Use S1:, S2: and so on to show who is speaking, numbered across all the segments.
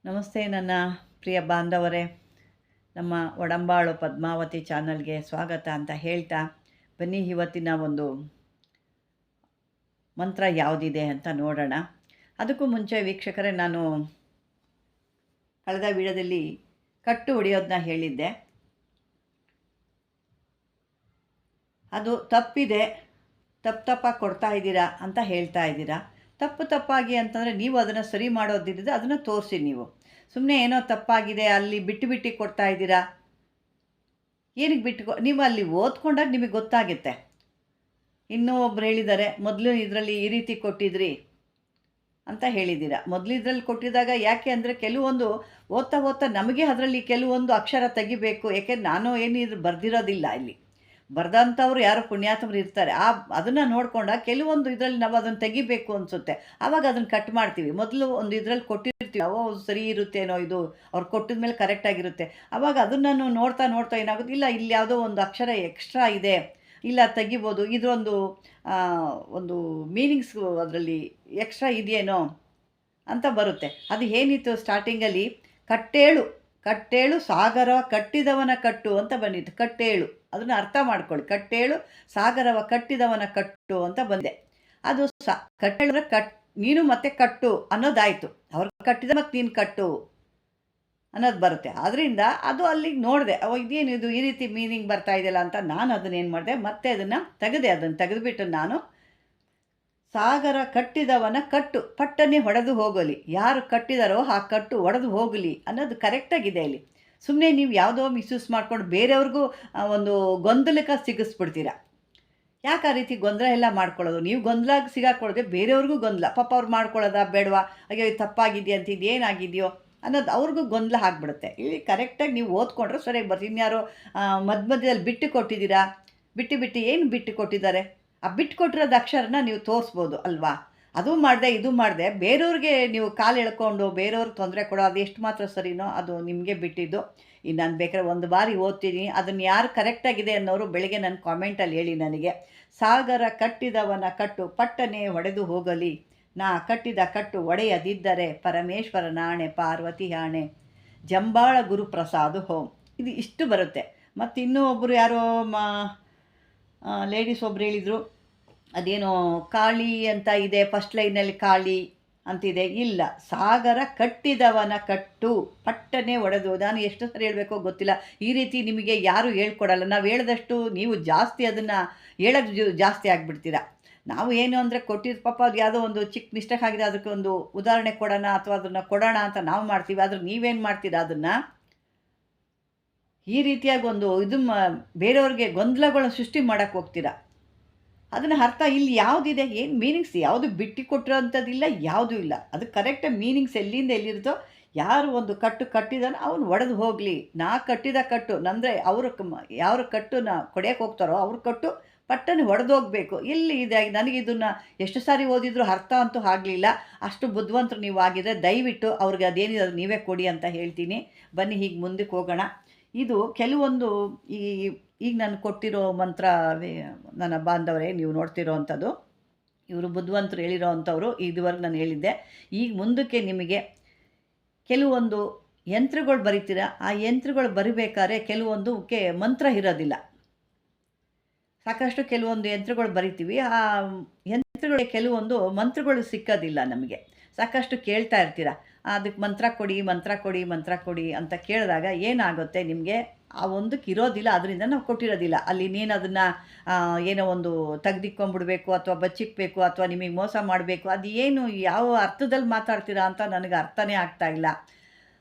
S1: ನಮಸ್ತೆ ನನ್ನ ಪ್ರಿಯ ಬಾಂಧವರೇ, ನಮ್ಮ ಒಡಂಬಾಳು ಪದ್ಮಾವತಿ ಚಾನಲ್ಗೆ ಸ್ವಾಗತ ಅಂತ ಹೇಳ್ತಾ, ಬನ್ನಿ ಇವತ್ತಿನ ಒಂದು ಮಂತ್ರ ಯಾವುದಿದೆ ಅಂತ ನೋಡೋಣ. ಅದಕ್ಕೂ ಮುಂಚೆ ವೀಕ್ಷಕರೇ, ನಾನು ಕಳೆದ ವಿಡಿಯೋದಲ್ಲಿ ಕಟ್ಟು ಹೊಡೆಯೋದನ್ನ ಹೇಳಿದ್ದೆ. ಅದು ತಪ್ಪಿದೆ, ತಪ್ಪಾಗಿ ಕೊಡ್ತಾ ಇದ್ದೀರಾ ಅಂತ ಹೇಳ್ತಾ ಇದ್ದೀರಾ. ತಪ್ಪಾಗಿ ಅಂತಂದರೆ ನೀವು ಅದನ್ನು ಸರಿ ಮಾಡೋದಿದ್ದರೆ ಅದನ್ನು ತೋರಿಸಿ. ನೀವು ಸುಮ್ಮನೆ ಏನೋ ತಪ್ಪಾಗಿದೆ ಅಲ್ಲಿ ಬಿಟ್ಟು ಕೊಡ್ತಾ ಇದ್ದೀರಾ. ಏನಕ್ಕೆ ನೀವು ಅಲ್ಲಿ ಓದ್ಕೊಂಡಾಗ ನಿಮಗೆ ಗೊತ್ತಾಗುತ್ತೆ. ಇನ್ನೂ ಒಬ್ರು ಹೇಳಿದ್ದಾರೆ, ಮೊದಲು ಇದರಲ್ಲಿ ಈ ರೀತಿ ಕೊಟ್ಟಿದ್ರಿ ಅಂತ ಹೇಳಿದ್ದೀರಾ. ಮೊದಲು ಇದರಲ್ಲಿ ಕೊಟ್ಟಿದ್ದಾಗ ಯಾಕೆ ಅಂದರೆ ಕೆಲವೊಂದು ಓದ್ತಾ ನಮಗೆ ಅದರಲ್ಲಿ ಕೆಲವೊಂದು ಅಕ್ಷರ ತೆಗಿಬೇಕು. ಯಾಕೆ ನಾನು ಏನು ಬರ್ದಿರೋದಿಲ್ಲ. ಇಲ್ಲಿ ಬರ್ದಂಥವ್ರು ಯಾರು ಪುಣ್ಯಾತ್ಮರು ಇರ್ತಾರೆ. ಅದನ್ನು ನೋಡ್ಕೊಂಡಾಗ ಕೆಲವೊಂದು ಇದರಲ್ಲಿ ನಾವು ಅದನ್ನು ತೆಗಿಬೇಕು ಅನಿಸುತ್ತೆ. ಆವಾಗ ಅದನ್ನು ಕಟ್ ಮಾಡ್ತೀವಿ. ಮೊದಲು ಒಂದು ಇದರಲ್ಲಿ ಕೊಟ್ಟಿರ್ತೀವಿ, ಸರಿ ಇರುತ್ತೇನೋ, ಇದು ಅವ್ರು ಕೊಟ್ಟಿದ ಮೇಲೆ ಕರೆಕ್ಟಾಗಿರುತ್ತೆ. ಆವಾಗ ಅದನ್ನು ನೋಡ್ತಾ ಏನಾಗುತ್ತೆ, ಇಲ್ಲ ಇಲ್ಲಿ ಯಾವುದೋ ಒಂದು ಅಕ್ಷರ ಎಕ್ಸ್ಟ್ರಾ ಇದೆ, ಇಲ್ಲ ತೆಗಿಬೋದು, ಇದೊಂದು ಒಂದು ಮೀನಿಂಗ್ಸ್ ಅದರಲ್ಲಿ ಎಕ್ಸ್ಟ್ರಾ ಇದೆಯೇನೋ ಅಂತ ಬರುತ್ತೆ. ಅದು ಏನಿತ್ತು ಸ್ಟಾರ್ಟಿಂಗಲ್ಲಿ, ಕಟ್ಟೇಳು ಸಾಗರ ಕಟ್ಟಿದವನ ಕಟ್ಟು ಅಂತ ಬಂದಿತ್ತು. ಕಟ್ಟೇಳು ಅದನ್ನು ಅರ್ಥ ಮಾಡ್ಕೊಳ್ಳಿ. ಕಟ್ಟೇಳು ಸಾಗರವ ಕಟ್ಟಿದವನ ಕಟ್ಟು ಅಂತ ಬಂದೆ. ಅದು ಕಟ್ಟೇಳು ನೀನು ಮತ್ತೆ ಕಟ್ಟು ಅನ್ನೋದಾಯಿತು. ಅವ್ರು ಕಟ್ಟಿದ ಮತ್ತು ನೀನು ಕಟ್ಟು ಅನ್ನೋದು ಬರುತ್ತೆ. ಅದರಿಂದ ಅದು ಅಲ್ಲಿಗೆ ನೋಡಿದೆ, ಇದೇನಿದು ಈ ರೀತಿ ಮೀನಿಂಗ್ ಬರ್ತಾ ಇದೆಯಲ್ಲ ಅಂತ ನಾನು ಅದನ್ನೇನು ಮಾಡಿದೆ, ಮತ್ತೆ ಅದನ್ನು ತೆಗೆದುಬಿಟ್ಟು ನಾನು ಸಾಗರ ಕಟ್ಟಿದವನ ಕಟ್ಟು ಪಟ್ಟನೆ ಹೊಡೆದು ಹೋಗಲಿ, ಯಾರು ಕಟ್ಟಿದಾರೋ ಆ ಕಟ್ಟು ಒಡೆದು ಹೋಗಲಿ ಅನ್ನೋದು ಕರೆಕ್ಟಾಗಿದೆ ಇಲ್ಲಿ. ಸುಮ್ಮನೆ ನೀವು ಯಾವುದೋ ಮಿಸ್ಯೂಸ್ ಮಾಡ್ಕೊಂಡು ಬೇರೆಯವ್ರಿಗೂ ಒಂದು ಗೊಂದಲಕ್ಕೆ ಸಿಗಿಸ್ಬಿಡ್ತೀರ. ಯಾಕೆ ಆ ರೀತಿ ಗೊಂದಲ ಎಲ್ಲ ಮಾಡ್ಕೊಳ್ಳೋದು? ನೀವು ಗೊಂದಲಾಗಿ ಸಿಗಾಕೊಳ್ಳೋದೆ ಬೇರೆಯವ್ರಿಗೂ ಗೊಂದಲ. ಪಾಪ ಅವ್ರು ಮಾಡ್ಕೊಳ್ಳೋದ ಬೇಡವಾ, ಅಯ್ಯೋ ಇದು ತಪ್ಪಾಗಿದೆಯಾ ಅಂತ, ಇದು ಏನಾಗಿದೆಯೋ ಅನ್ನೋದು ಅವ್ರಿಗೂ ಗೊಂದಲ ಆಗಿಬಿಡುತ್ತೆ. ಇಲ್ಲಿ ಕರೆಕ್ಟಾಗಿ ನೀವು ಓದ್ಕೊಂಡ್ರೆ ಸರಿಯಾಗಿ ಬರ್ತೀವಿ. ಇನ್ಯಾರೋ ಮಧ್ಯದಲ್ಲಿ ಬಿಟ್ಟು ಕೊಟ್ಟಿದ್ದೀರಾ, ಬಿಟ್ಟು ಏನು ಬಿಟ್ಟು ಕೊಟ್ಟಿದ್ದಾರೆ, ಆ ಬಿಟ್ಟು ಕೊಟ್ಟಿರೋದು ಅಕ್ಷರನ ನೀವು ತೋರಿಸ್ಬೋದು ಅಲ್ವಾ. ಅದು ಮಾಡಿದೆ ಇದು ಮಾಡಿದೆ ಬೇರೆಯವ್ರಿಗೆ ನೀವು ಕಾಲು ಎಳ್ಕೊಂಡು ಬೇರೆಯವ್ರಿಗೆ ತೊಂದರೆ ಕೊಡೋ, ಅದು ಎಷ್ಟು ಮಾತ್ರ ಸರಿನೋ ಅದು ನಿಮಗೆ ಬಿಟ್ಟಿದ್ದು. ಇನ್ನು ನಾನು ಬೇಕಾದ್ರೆ ಒಂದು ಬಾರಿ ಓದ್ತೀನಿ, ಅದನ್ನು ಯಾರು ಕರೆಕ್ಟಾಗಿದೆ ಅನ್ನೋರು ಬೆಳಗ್ಗೆ ನನ್ನ ಕಾಮೆಂಟಲ್ಲಿ ಹೇಳಿ ನನಗೆ. ಸಾಗರ ಕಟ್ಟಿದವನ ಕಟ್ಟು ಪಟ್ಟನೆ ಒಡೆದು ಹೋಗಲಿ, ನಾ ಕಟ್ಟಿದ ಕಟ್ಟು ಒಡೆಯದಿದ್ದರೆ ಪರಮೇಶ್ವರ ನಾಣೆ ಪಾರ್ವತಿ ಆಣೆ, ಜಂಬಾಳ ಗುರುಪ್ರಸಾದ್ ಹೋಮ್. ಇದು ಇಷ್ಟು ಬರುತ್ತೆ. ಮತ್ತು ಇನ್ನೂ ಒಬ್ಬರು ಯಾರೋ ಲೇಡೀಸ್ ಒಬ್ರು ಹೇಳಿದರು, ಅದೇನೋ ಕಾಳಿ ಅಂತ ಇದೆ, ಫಸ್ಟ್ ಲೈನಲ್ಲಿ ಕಾಳಿ ಅಂತಿದೆ. ಇಲ್ಲ, ಸಾಗರ ಕಟ್ಟಿದವನ ಕಟ್ಟು ಪಟ್ಟನೆ ಒಡೆದು. ನಾನು ಎಷ್ಟು ಸರಿ ಹೇಳಬೇಕೋ ಗೊತ್ತಿಲ್ಲ. ಈ ರೀತಿ ನಿಮಗೆ ಯಾರು ಹೇಳ್ಕೊಡಲ್ಲ. ನಾವು ಹೇಳಿದಷ್ಟು ನೀವು ಜಾಸ್ತಿ ಅದನ್ನು ಹೇಳೋದು ಜಾಸ್ತಿ ಆಗಿಬಿಡ್ತೀರ. ನಾವು ಏನು ಅಂದರೆ ಕೊಟ್ಟಿದ್ದು, ಪಾಪ ಅದು ಯಾವುದೋ ಒಂದು ಚಿಕ್ಕ ಮಿಸ್ಟೇಕ್ ಆಗಿದೆ, ಅದಕ್ಕೆ ಒಂದು ಉದಾಹರಣೆ ಕೊಡೋಣ ಅಥವಾ ಅದನ್ನು ಕೊಡೋಣ ಅಂತ ನಾವು ಮಾಡ್ತೀವಿ. ಆದರೆ ನೀವೇನು ಮಾಡ್ತೀರಾ, ಅದನ್ನು ಈ ರೀತಿಯಾಗಿ ಒಂದು ಬೇರೆಯವ್ರಿಗೆ ಗೊಂದಲಗಳ ಸೃಷ್ಟಿ ಮಾಡೋಕ್ಕೆ ಹೋಗ್ತೀರಾ. ಅದನ್ನು ಅರ್ಥ ಇಲ್ಲಿ ಯಾವುದಿದೆ, ಏನು ಮೀನಿಂಗ್ಸ್ ಯಾವುದು ಬಿಟ್ಟು ಕೊಟ್ಟಿರೋ ಅಂಥದ್ದಿಲ್ಲ, ಯಾವುದೂ ಇಲ್ಲ. ಅದು ಕರೆಕ್ಟಾಗಿ ಮೀನಿಂಗ್ಸ್ ಎಲ್ಲಿಂದ ಎಲ್ಲಿರುತ್ತೋ, ಯಾರು ಒಂದು ಕಟ್ಟು ಕಟ್ಟಿದಾನೋ ಅವನು ಒಡೆದು ಹೋಗಲಿ. ನಾ ಕಟ್ಟಿದ ಕಟ್ಟು ಅಂದರೆ ಯಾರು ಕಟ್ಟುನ ಕೊಡೆಯೋಕೆ ಹೋಗ್ತಾರೋ ಅವ್ರ ಕಟ್ಟು ಪಟ್ಟನೆ ಒಡೆದು ಹೋಗಬೇಕು. ಇಲ್ಲಿ ಇದೆ. ನನಗೆ ಇದನ್ನು ಎಷ್ಟು ಸಾರಿ ಓದಿದ್ರು ಅರ್ಥ ಅಂತೂ ಆಗಲಿಲ್ಲ. ಅಷ್ಟು ಬುದ್ಧಿವಂತರು ನೀವು ಆಗಿದ್ರೆ ದಯವಿಟ್ಟು ಅವ್ರಿಗೆ ಅದೇನಿದೆ ಅದು ನೀವೇ ಕೊಡಿ ಅಂತ ಹೇಳ್ತೀನಿ. ಬನ್ನಿ ಹೀಗೆ ಮುಂದಕ್ಕೆ ಹೋಗೋಣ. ಇದು ಕೆಲವೊಂದು ಈಗ ನಾನು ಕೊಟ್ಟಿರೋ ಮಂತ್ರ, ನನ್ನ ಬಾಂಧವರೇ ನೀವು ನೋಡ್ತಿರೋ ಅಂಥದ್ದು, ಇವರು ಬುದ್ಧಿವಂತರು ಹೇಳಿರೋ ಅಂಥವ್ರು. ಇದುವರೆಗೆ ನಾನು ಹೇಳಿದ್ದೆ. ಈಗ ಮುಂದಕ್ಕೆ ನಿಮಗೆ ಕೆಲವೊಂದು ಯಂತ್ರಗಳು ಬರಿತೀರ. ಆ ಯಂತ್ರಗಳು ಬರಿಬೇಕಾದ್ರೆ ಕೆಲವೊಂದಕ್ಕೆ ಮಂತ್ರ ಇರೋದಿಲ್ಲ. ಸಾಕಷ್ಟು ಕೆಲವೊಂದು ಯಂತ್ರಗಳು ಬರಿತೀವಿ, ಆ ಯಂತ್ರಗಳಿಗೆ ಕೆಲವೊಂದು ಮಂತ್ರಗಳು ಸಿಕ್ಕೋದಿಲ್ಲ ನಮಗೆ. ಸಾಕಷ್ಟು ಕೇಳ್ತಾ ಇರ್ತೀರ, ಅದಕ್ಕೆ ಮಂತ್ರ ಕೊಡಿ ಅಂತ ಕೇಳಿದಾಗ ಏನಾಗುತ್ತೆ, ನಿಮಗೆ ಆ ಒಂದಕ್ಕೆ ಇರೋದಿಲ್ಲ, ಅದರಿಂದ ನಾವು ಕೊಟ್ಟಿರೋದಿಲ್ಲ. ಅಲ್ಲಿ ನೀನು ಅದನ್ನು ಏನೋ ಒಂದು ತೆಗ್ದಿಕ್ಕೊಂಬಿಡ್ಬೇಕು ಅಥವಾ ಬಚ್ಚಿಕ್ಬೇಕು ಅಥವಾ ನಿಮಗೆ ಮೋಸ ಮಾಡಬೇಕು, ಅದು ಏನು ಯಾವ ಅರ್ಥದಲ್ಲಿ ಮಾತಾಡ್ತೀರಾ ಅಂತ ನನಗೆ ಅರ್ಥನೇ ಆಗ್ತಾಯಿಲ್ಲ.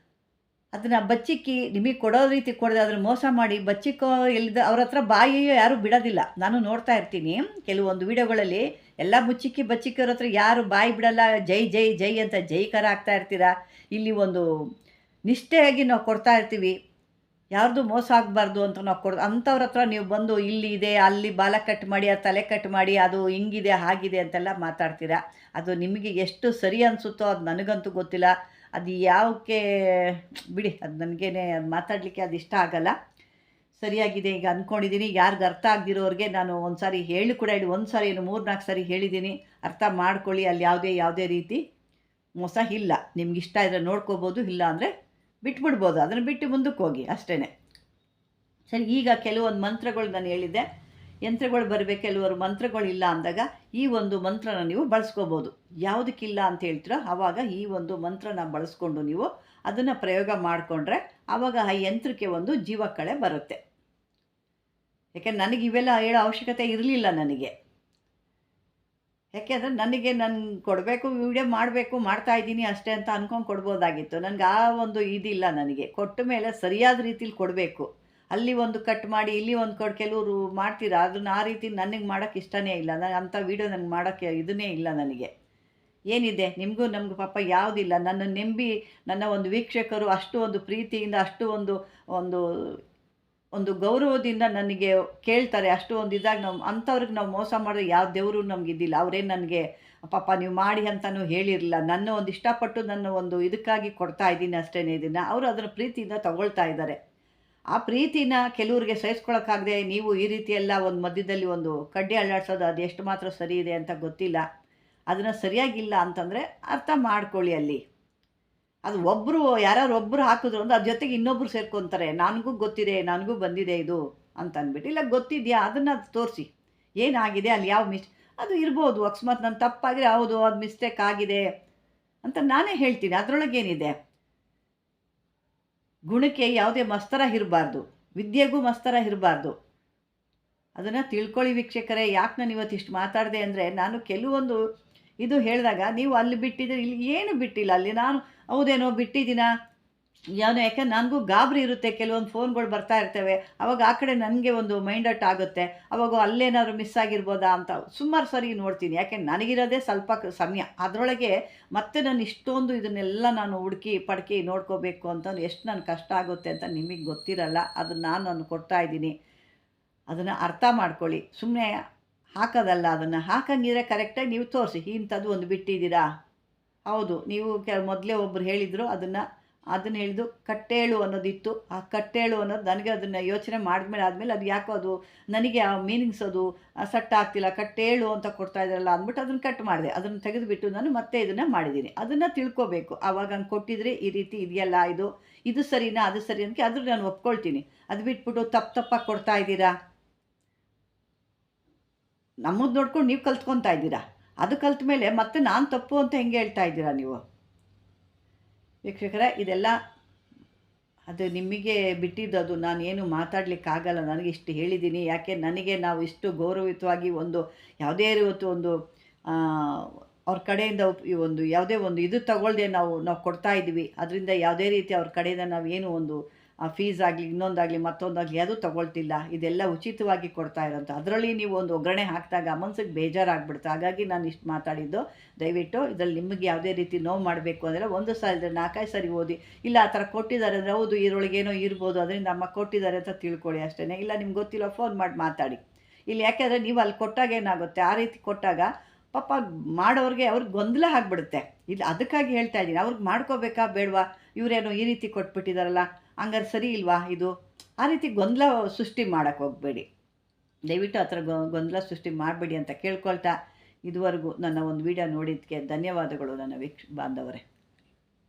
S1: ಅದನ್ನು ಬಚ್ಚಿಕ್ಕಿ ನಿಮಗೆ ಕೊಡೋ ರೀತಿ ಕೊಡದೆ ಅದನ್ನು ಮೋಸ ಮಾಡಿ ಬಚ್ಚಿಕ್ಕೋ ಎಲ್ಲಿದೆ ಅವ್ರ ಹತ್ರ ಬಾಯಿಯೋ ಯಾರೂ ಬಿಡೋದಿಲ್ಲ. ನಾನು ನೋಡ್ತಾ ಇರ್ತೀನಿ ಕೆಲವೊಂದು ವಿಡಿಯೋಗಳಲ್ಲಿ, ಎಲ್ಲ ಬಚ್ಚಿಕ್ಕೋರ ಹತ್ರ ಯಾರು ಬಾಯಿ ಬಿಡಲ್ಲ. ಜೈ ಜೈ ಜೈ ಅಂತ ಜೈಕಾರ ಆಗ್ತಾ ಇರ್ತೀರ. ಇಲ್ಲಿ ಒಂದು ನಿಷ್ಠೆಯಾಗಿ ನಾವು ಕೊಡ್ತಾ ಇರ್ತೀವಿ, ಯಾರ್ದು ಮೋಸ ಆಗಬಾರ್ದು ಅಂತ ನಾವು ಅಂಥವ್ರ ಹತ್ರ ನೀವು ಬಂದು ಇಲ್ಲಿ ಇದೆ ಅಲ್ಲಿ ಬಾಲ ಕಟ್ ಮಾಡಿ ಆ ತಲೆ ಕಟ್ ಮಾಡಿ ಅದು ಹಿಂಗಿದೆ ಹಾಗಿದೆ ಅಂತೆಲ್ಲ ಮಾತಾಡ್ತೀರಾ. ಅದು ನಿಮಗೆ ಎಷ್ಟು ಸರಿ ಅನಿಸುತ್ತೋ ಅದು ನನಗಂತೂ ಗೊತ್ತಿಲ್ಲ. ಅದು ಯಾವಕ್ಕೆ ಬಿಡಿ, ಅದು ನನಗೇನೆ ಮಾತಾಡಲಿಕ್ಕೆ ಅದು ಇಷ್ಟ ಆಗಲ್ಲ. ಸರಿಯಾಗಿದೆ ಈಗ ಅಂದ್ಕೊಂಡಿದ್ದೀನಿ. ಯಾರಿಗೆ ಅರ್ಥ ಆಗದಿರೋರಿಗೆ ನಾನು ಒಂದು ಸಾರಿ ಹೇಳಿ ಕೂಡ ಒಂದು ಸಾರಿ ಏನು 3-4 ಸಾರಿ ಹೇಳಿದ್ದೀನಿ. ಅರ್ಥ ಮಾಡ್ಕೊಳ್ಳಿ. ಅಲ್ಲಿ ಯಾವುದೇ ರೀತಿ ಮೋಸ ಇಲ್ಲ. ನಿಮ್ಗೆ ಇಷ್ಟ ಇದ್ದರೆ ನೋಡ್ಕೋಬೋದು, ಇಲ್ಲ ಅಂದರೆ ಬಿಟ್ಬಿಡ್ಬೋದು. ಅದನ್ನು ಬಿಟ್ಟು ಮುಂದಕ್ಕೆ ಹೋಗಿ ಅಷ್ಟೇ. ಸರಿ, ಈಗ ಕೆಲವೊಂದು ಮಂತ್ರಗಳು ನಾನು ಹೇಳಿದ್ದೆ. ಯಂತ್ರಗಳು ಬರಬೇಕು, ಕೆಲವರು ಮಂತ್ರಗಳಿಲ್ಲ ಅಂದಾಗ ಈ ಒಂದು ಮಂತ್ರನ ನೀವು ಬಳಸ್ಕೋಬೋದು. ಯಾವುದಕ್ಕಿಲ್ಲ ಅಂತ ಹೇಳ್ತೀರೋ ಆವಾಗ ಈ ಒಂದು ಮಂತ್ರನ ಬಳಸ್ಕೊಂಡು ನೀವು ಅದನ್ನು ಪ್ರಯೋಗ ಮಾಡಿಕೊಂಡ್ರೆ ಆವಾಗ ಆ ಯಂತ್ರಕ್ಕೆ ಒಂದು ಜೀವಕಳೆ ಬರುತ್ತೆ. ಯಾಕೆಂದ್ರೆ ನನಗೆ ಇವೆಲ್ಲ ಹೇಳೋ ಅವಶ್ಯಕತೆ ಇರಲಿಲ್ಲ ನನಗೆ. ಯಾಕೆಂದರೆ ನನಗೆ ನಾನು ಕೊಡಬೇಕು, ವಿಡಿಯೋ ಮಾಡಬೇಕು, ಮಾಡ್ತಾಯಿದ್ದೀನಿ ಅಷ್ಟೇ ಅಂತ ಅಂದ್ಕೊಂಡು ಕೊಡ್ಬೋದಾಗಿತ್ತು. ನನಗೆ ಆ ಒಂದು ಇದಿಲ್ಲ. ನನಗೆ ಕೊಟ್ಟ ಮೇಲೆ ಸರಿಯಾದ ರೀತಿಲಿ ಕೊಡಬೇಕು. ಅಲ್ಲಿ ಒಂದು ಕಟ್ ಮಾಡಿ ಇಲ್ಲಿ ಒಂದು ಕೆಲವರು ಮಾಡ್ತೀರಾ, ಅದನ್ನು ಆ ರೀತಿ ನನಗೆ ಮಾಡೋಕ್ಕೆ ಇಷ್ಟನೇ ಇಲ್ಲ. ನಾನು ಅಂಥ ವೀಡಿಯೋ ನನಗೆ ಮಾಡೋಕ್ಕೆ ಇದನ್ನೇ ಇಲ್ಲ. ನನಗೆ ಏನಿದೆ, ನಿಮಗೂ ನಮಗೂ ಪಾಪ ಯಾವುದಿಲ್ಲ. ನನ್ನ ನಂಬಿ ನನ್ನ ಒಂದು ವೀಕ್ಷಕರು ಅಷ್ಟು ಒಂದು ಪ್ರೀತಿಯಿಂದ, ಅಷ್ಟು ಒಂದು ಒಂದು ಒಂದು ಗೌರವದಿಂದ ನನಗೆ ಕೇಳ್ತಾರೆ. ಅಷ್ಟು ಒಂದು ಇದಾಗ ನಾವು ಅಂಥವ್ರಿಗೆ ನಾವು ಮೋಸ ಮಾಡಿದ್ರೆ ಯಾವ ದೇವರು ನಮಗಿದ್ದಿಲ್ಲ. ಅವರೇನು ನನಗೆ ಪಾಪ ನೀವು ಮಾಡಿ ಅಂತಲೂ ಹೇಳಿರಲಿಲ್ಲ. ನನ್ನ ಒಂದು ಇಷ್ಟಪಟ್ಟು ನನ್ನ ಒಂದು ಇದಕ್ಕಾಗಿ ಕೊಡ್ತಾ ಇದ್ದೀನಿ ಅಷ್ಟೇ. ಇದನ್ನು ಅವರು ಅದನ್ನು ಪ್ರೀತಿಯಿಂದ ತಗೊಳ್ತಾ ಇದ್ದಾರೆ. ಆ ಪ್ರೀತಿನ ಕೆಲವ್ರಿಗೆ ಸಹಿಸ್ಕೊಳಕ್ಕಾಗದೆ ನೀವು ಈ ರೀತಿ ಎಲ್ಲ ಒಂದು ಮಧ್ಯದಲ್ಲಿ ಒಂದು ಕಡ್ಡಿ ಅಲ್ಲಾಡ್ಸೋದು ಅದು ಎಷ್ಟು ಮಾತ್ರ ಸರಿ ಇದೆ ಅಂತ ಗೊತ್ತಿಲ್ಲ. ಅದನ್ನು ಸರಿಯಾಗಿಲ್ಲ ಅಂತಂದರೆ ಅರ್ಥ ಮಾಡ್ಕೊಳ್ಳಿ. ಅಲ್ಲಿ ಅದು ಒಬ್ಬರು ಯಾರು ಒಬ್ಬರು ಹಾಕಿದ್ರು ಅಂದ್ರೆ ಅದ್ರ ಜೊತೆಗೆ ಇನ್ನೊಬ್ಬರು ಸೇರ್ಕೊತಾರೆ. ನನಗೂ ಗೊತ್ತಿದೆ, ನನಗೂ ಬಂದಿದೆ ಇದು ಅಂತ ಅಂದ್ಬಿಟ್ಟು. ಇಲ್ಲ ಗೊತ್ತಿದೆಯಾ ಅದನ್ನು ತೋರಿಸಿ, ಏನಾಗಿದೆ ಅಲ್ಲಿ, ಯಾವ ಅದು ಇರ್ಬೋದು. ಅಕಸ್ಮಾತ್ ನಾನು ತಪ್ಪಾಗಿದ್ರೆ ಹೌದು ಅದು ಮಿಸ್ಟೇಕ್ ಆಗಿದೆ ಅಂತ ನಾನೇ ಹೇಳ್ತೀನಿ. ಅದರೊಳಗೇನಿದೆ, ಗುಣಕ್ಕೆ ಯಾವುದೇ ಮಸ್ತರ ಇರಬಾರ್ದು, ವಿದ್ಯೆಗೂ ಮಸ್ತರ ಇರಬಾರ್ದು. ಅದನ್ನು ತಿಳ್ಕೊಳ್ಳಿ ವೀಕ್ಷಕರೇ. ಯಾಕೆ ನಾನು ಇವತ್ತಿಷ್ಟು ಮಾತಾಡಿದೆ ಅಂದರೆ, ನಾನು ಕೆಲವೊಂದು ಇದು ಹೇಳಿದಾಗ ನೀವು ಅಲ್ಲಿ ಬಿಟ್ಟಿದ್ರೆ ಇಲ್ಲಿ ಏನು ಬಿಟ್ಟಿಲ್ಲ. ಅಲ್ಲಿ ನಾನು ಹೌದೇನೋ ಬಿಟ್ಟಿದ್ದೀನ ಏನೋ, ಯಾಕಂದ್ರೆ ನನಗೂ ಗಾಬರಿ ಇರುತ್ತೆ. ಕೆಲವೊಂದು ಫೋನ್ಗಳು ಬರ್ತಾ ಇರ್ತವೆ, ಅವಾಗ ಆ ಕಡೆ ನನಗೆ ಒಂದು ಮೈಂಡ್ ಔಟ್ ಆಗುತ್ತೆ. ಅವಾಗ ಅಲ್ಲೇನಾದ್ರು ಮಿಸ್ ಆಗಿರ್ಬೋದಾ ಅಂತ ಸುಮಾರು ಸರಿ ನೋಡ್ತೀನಿ. ಯಾಕೆಂದ್ರೆ ನನಗಿರೋದೇ ಸ್ವಲ್ಪ ಸಮಯ. ಅದರೊಳಗೆ ಮತ್ತೆ ನಾನು ಇಷ್ಟೊಂದು ಇದನ್ನೆಲ್ಲ ನಾನು ಹುಡುಕಿ ಪಡ್ಕಿ ನೋಡ್ಕೋಬೇಕು ಅಂತ ಎಷ್ಟು ನನಗೆ ಕಷ್ಟ ಆಗುತ್ತೆ ಅಂತ ನಿಮಗೆ ಗೊತ್ತಿರಲ್ಲ. ಅದನ್ನು ನಾನು ಕೊಡ್ತಾಯಿದ್ದೀನಿ. ಅದನ್ನು ಅರ್ಥ ಮಾಡ್ಕೊಳ್ಳಿ. ಸುಮ್ಮನೆ ಹಾಕೋದಲ್ಲ, ಅದನ್ನು ಹಾಕಂಗಿದ್ರೆ ಕರೆಕ್ಟಾಗಿ ನೀವು ತೋರಿಸಿ. ಇಂಥದ್ದು ಒಂದು ಬಿಟ್ಟಿದ್ದೀರಾ, ಹೌದು ನೀವು ಮೊದಲೇ ಒಬ್ಬರು ಹೇಳಿದರು ಅದನ್ನು ಹೇಳಿದ್ದು ಕಟ್ಟೇಳು ಅನ್ನೋದಿತ್ತು. ಆ ಕಟ್ಟೇಳು ಅನ್ನೋದು ನನಗೆ ಅದನ್ನು ಯೋಚನೆ ಆದಮೇಲೆ ಅದು ಯಾಕೋ ಅದು ನನಗೆ ಆ ಮೀನಿಂಗ್ಸ್ ಅದು ಸೆಟ್ ಆಗ್ತಿಲ್ಲ. ಕಟ್ಟೇಳು ಅಂತ ಕೊಡ್ತಾ ಇದ್ದಾರಲ್ಲ ಅಂದ್ಬಿಟ್ಟು ಅದನ್ನು ಕಟ್ ಮಾಡಿದೆ. ಅದನ್ನು ತೆಗೆದುಬಿಟ್ಟು ನಾನು ಮತ್ತೆ ಇದನ್ನು ಮಾಡಿದ್ದೀನಿ. ಅದನ್ನು ತಿಳ್ಕೊಬೇಕು. ಆವಾಗ ಹಂಗೆ ಕೊಟ್ಟಿದ್ರೆ ಈ ರೀತಿ ಇದೆಯಲ್ಲ, ಇದು ಸರಿನಾ ಅದು ಸರಿ ಅಂತ ಅದ್ರ ನಾನು ಒಪ್ಕೊಳ್ತೀನಿ. ಅದು ಬಿಟ್ಬಿಟ್ಟು ತಪ್ಪಾಗಿ ಕೊಡ್ತಾ ಇದ್ದೀರಾ, ನಮ್ಮದು ನೋಡ್ಕೊಂಡು ನೀವು ಕಲ್ತ್ಕೊತಾ ಇದ್ದೀರಾ. ಅದು ಕಲ್ತ ಮೇಲೆ ಮತ್ತೆ ನಾನು ತಪ್ಪು ಅಂತ ಹೆಂಗೆ ಹೇಳ್ತಾ ಇದ್ದೀರಾ ನೀವು ವೀಕ್ಷಕರೇ? ಇದೆಲ್ಲ ಅದು ನಿಮಗೆ ಬಿಟ್ಟಿದ್ದು. ನಾನು ಏನು ಮಾತಾಡಲಿಕ್ಕಾಗಲ್ಲ. ನನಗೆ ಇಷ್ಟು ಹೇಳಿದ್ದೀನಿ. ಯಾಕೆ ನನಗೆ ನಾವು ಇಷ್ಟು ಗೌರವಯುತವಾಗಿ ಒಂದು ಯಾವುದೇ ಇವತ್ತು ಒಂದು ಅವ್ರ ಕಡೆಯಿಂದ ಈ ಒಂದು ಯಾವುದೇ ಒಂದು ಇದು ತಗೊಳ್ದೆ ನಾವು ಕೊಡ್ತಾ ಇದ್ದೀವಿ. ಅದರಿಂದ ಯಾವುದೇ ರೀತಿ ಅವ್ರ ಕಡೆಯಿಂದ ನಾವು ಏನು ಒಂದು ಫೀಸ್ ಆಗಲಿ ಇನ್ನೊಂದಾಗಲಿ ಮತ್ತೊಂದಾಗಲಿ ಅದು ತೊಗೊಳ್ತಿಲ್ಲ. ಇದೆಲ್ಲ ಉಚಿತವಾಗಿ ಕೊಡ್ತಾ ಇರೋಂಥ. ಅದರಲ್ಲಿ ನೀವು ಒಂದು ಒಗ್ಗರಣೆ ಹಾಕಿದಾಗ ಮನಸ್ಸಿಗೆ ಬೇಜಾರಾಗ್ಬಿಡುತ್ತೆ. ಹಾಗಾಗಿ ನಾನು ಇಷ್ಟು ಮಾತಾಡಿದ್ದು. ದಯವಿಟ್ಟು ಇದರಲ್ಲಿ ನಿಮಗೆ ಯಾವುದೇ ರೀತಿ ನೋವು ಮಾಡಬೇಕು ಅಂದರೆ ಒಂದು ಸಾರಿ 4-5 ಸರಿ ಓದಿ. ಇಲ್ಲ ಆ ಥರ ಕೊಟ್ಟಿದ್ದಾರೆ ಅಂದರೆ ಹೌದು ಇದರೊಳಗೇನೋ ಇರ್ಬೋದು, ಅದರಿಂದ ಅಮ್ಮ ಕೊಟ್ಟಿದ್ದಾರೆ ಅಂತ ತಿಳ್ಕೊಳ್ಳಿ ಅಷ್ಟೇ. ಇಲ್ಲ ನಿಮ್ಗೆ ಗೊತ್ತಿಲ್ಲ ಫೋನ್ ಮಾಡಿ ಮಾತಾಡಿ. ಇಲ್ಲಿ ಯಾಕೆಂದರೆ ನೀವು ಅಲ್ಲಿ ಕೊಟ್ಟಾಗ ಏನಾಗುತ್ತೆ, ಆ ರೀತಿ ಕೊಟ್ಟಾಗ ಪಾಪ ಮಾಡೋರಿಗೆ ಅವ್ರಿಗೆ ಗೊಂದಲ ಆಗಿಬಿಡುತ್ತೆ. ಇಲ್ಲಿ ಅದಕ್ಕಾಗಿ ಹೇಳ್ತಾ ಇದ್ದೀನಿ, ಅವ್ರಿಗೆ ಮಾಡ್ಕೋಬೇಕಾ ಬೇಡವಾ, ಇವರೇನೋ ಈ ರೀತಿ ಕೊಟ್ಬಿಟ್ಟಿದ್ದಾರಲ್ಲ ಹಂಗಾರೆ ಸರಿ ಇಲ್ವಾ ಇದು, ಆ ರೀತಿ ಗೊಂದಲ ಸೃಷ್ಟಿ ಮಾಡೋಕ್ಕೆ ಹೋಗಬೇಡಿ. ದಯವಿಟ್ಟು ಆ ಥರ ಗೊಂದಲ ಸೃಷ್ಟಿ ಮಾಡಬೇಡಿ ಅಂತ ಕೇಳ್ಕೊಳ್ತಾ, ಇದುವರೆಗೂ ನನ್ನ ಒಂದು ವಿಡಿಯೋ ನೋಡಿದ್ದಕ್ಕೆ ಧನ್ಯವಾದಗಳು ನನ್ನ ಬಾಂಧವರೇ.